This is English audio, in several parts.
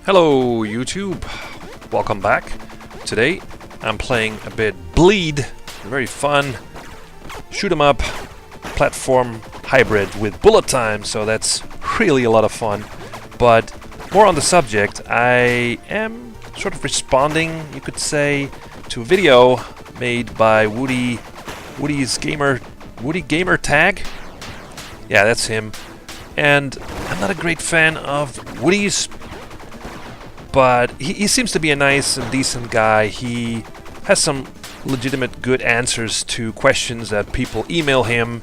Hello YouTube, welcome back. Today I'm playing a bit Bleed, very fun shoot 'em up platform hybrid with bullet time, so that's really a lot of fun. But more on the subject, I am sort of responding, you could say, to a video made by WoodysGamerTag. Yeah, that's him. And I'm not a great fan of Woody's, but he seems to be a nice and decent guy. He has some legitimate good answers to questions that people email him,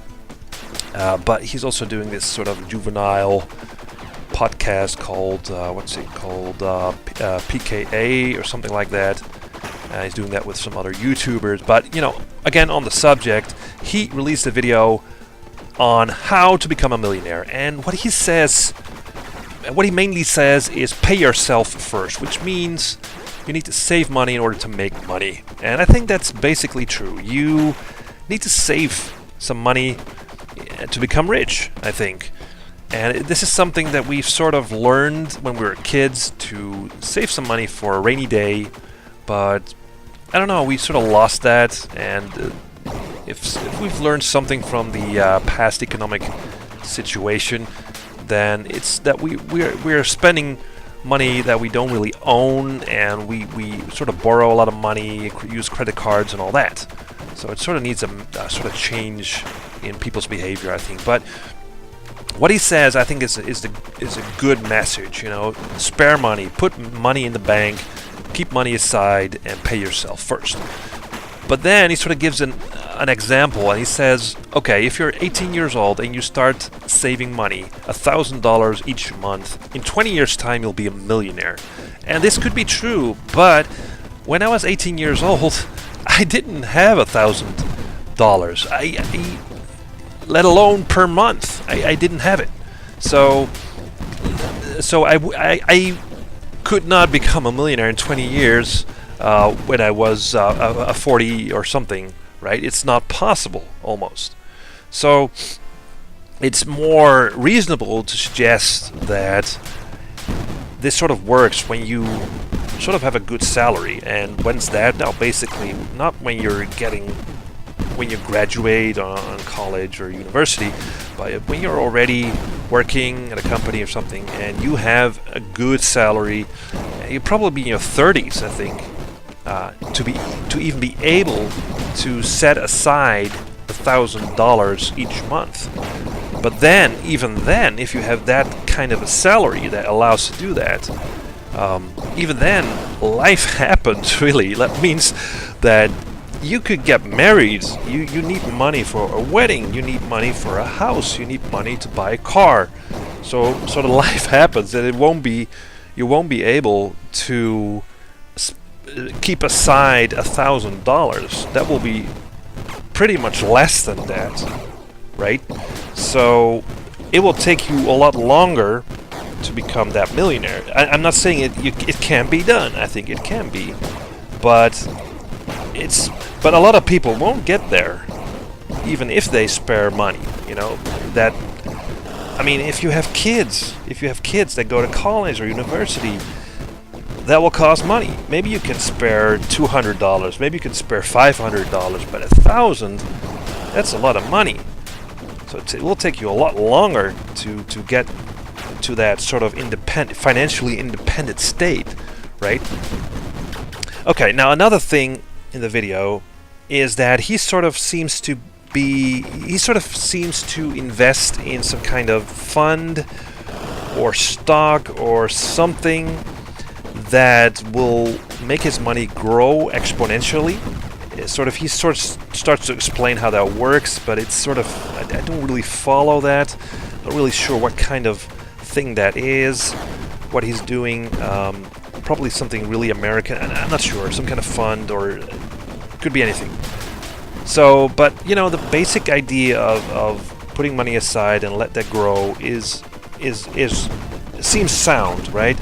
but he's also doing this sort of juvenile podcast called, PKA or something like that. He's doing that with some other YouTubers, but, you know, again, on the subject, he released a video on how to become a millionaire, and what he mainly says is pay yourself first, which means you need to save money in order to make money. And I think that's basically true. You need to save some money to become rich, I think. And this is something that we've sort of learned when we were kids, to save some money for a rainy day, but I don't know, we sort of lost that. And if we've learned something from the past economic situation, then it's that we're spending money that we don't really own, and we sort of borrow a lot of money, use credit cards and all that. So it sort of needs a sort of change in people's behavior, I think. But what he says, I think, is a good message. You know, spare money, put money in the bank, keep money aside, and pay yourself first. But then he sort of gives an example, and he says, okay, if you're 18 years old and you start saving money, $1,000 each month, in 20 years' time you'll be a millionaire. And this could be true, but when I was 18 years old, I didn't have $1,000. Let alone per month. I didn't have it. So I could not become a millionaire in 20 years. When I was a 40 or something, right? It's not possible, almost. So it's more reasonable to suggest that this sort of works when you sort of have a good salary. And when's that? Now, basically, not when you graduate on college or university, but when you're already working at a company or something and you have a good salary. You'd probably be in your 30s, I think. To even be able to set aside $1,000 each month. But then, even then, if you have that kind of a salary that allows to do that, even then, life happens, really. That means that you could get married. You need money for a wedding. You need money for a house. You need money to buy a car. So the life happens, and you won't be able to keep aside $1,000. That will be pretty much less than that, right? So it will take you a lot longer to become that millionaire. I'm not saying it can be done. I think it can be, but a lot of people won't get there, even if they spare money. You know that. I mean, if you have kids that go to college or university, that will cost money. Maybe you can spare $200, maybe you can spare $500, but $1,000, that's a lot of money. So it will take you a lot longer to get to that sort of financially independent state, right? Okay, now another thing in the video is that he sort of seems to invest in some kind of fund or stock or something that will make his money grow exponentially. He starts to explain how that works, but it's sort of, I don't really follow that. Not really sure what kind of thing that is, what he's doing. Probably something really American, and I'm not sure, some kind of fund, or could be anything. So, but you know, the basic idea of putting money aside and let that grow seems sound, right?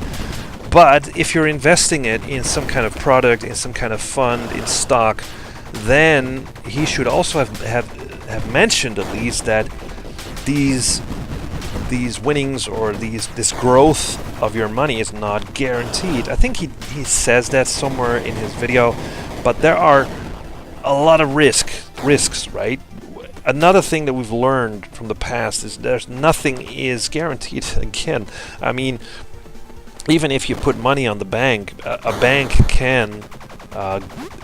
But if you're investing it in some kind of product, in some kind of fund, in stock, then he should also have mentioned at least that these winnings or this growth of your money is not guaranteed. I think he says that somewhere in his video, but there are a lot of risks, right? Another thing that we've learned from the past is nothing is guaranteed. Again, I mean, even if you put money on the bank, a bank can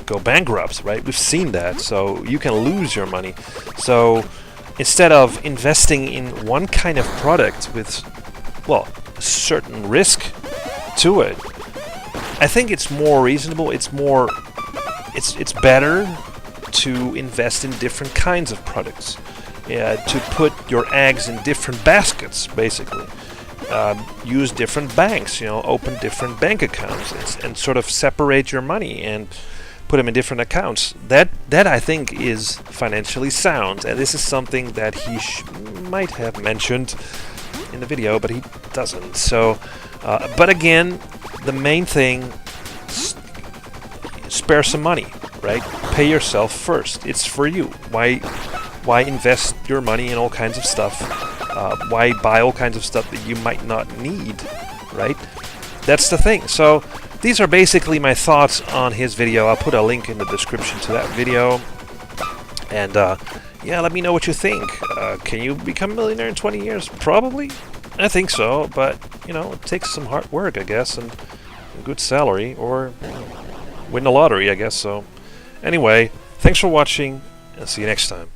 go bankrupt, right? We've seen that, so you can lose your money. So instead of investing in one kind of product with, well, a certain risk to it, I think it's more reasonable. It's better to invest in different kinds of products, to put your eggs in different baskets, basically. Use different banks, open different bank accounts and sort of separate your money and put them in different accounts. That I think is financially sound, and this is something that he might have mentioned in the video, but he doesn't. So, but again, the main thing, spare some money, right? Pay yourself first. It's for you. Why invest your money in all kinds of stuff? Why buy all kinds of stuff that you might not need, right? That's the thing. So these are basically my thoughts on his video. I'll put a link in the description to that video. And yeah, let me know what you think. Can you become a millionaire in 20 years? Probably. I think so, but it takes some hard work, I guess, and a good salary, or win the lottery, I guess. So anyway, thanks for watching, and see you next time.